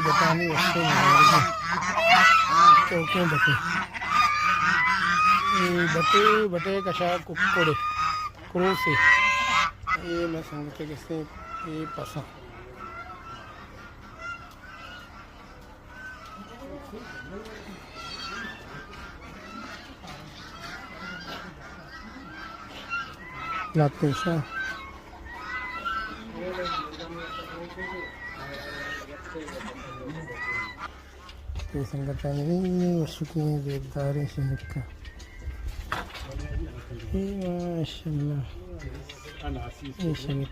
बतानी वस्तू महाराज चौके बटे बटे बटे कशा कुक्कुडे क्रूसे ये मैं सांगते कसे ये पासा लातेशा ये संगतानी वर्षुकी देवदारी शनिका माशाल्लाह ये शनिका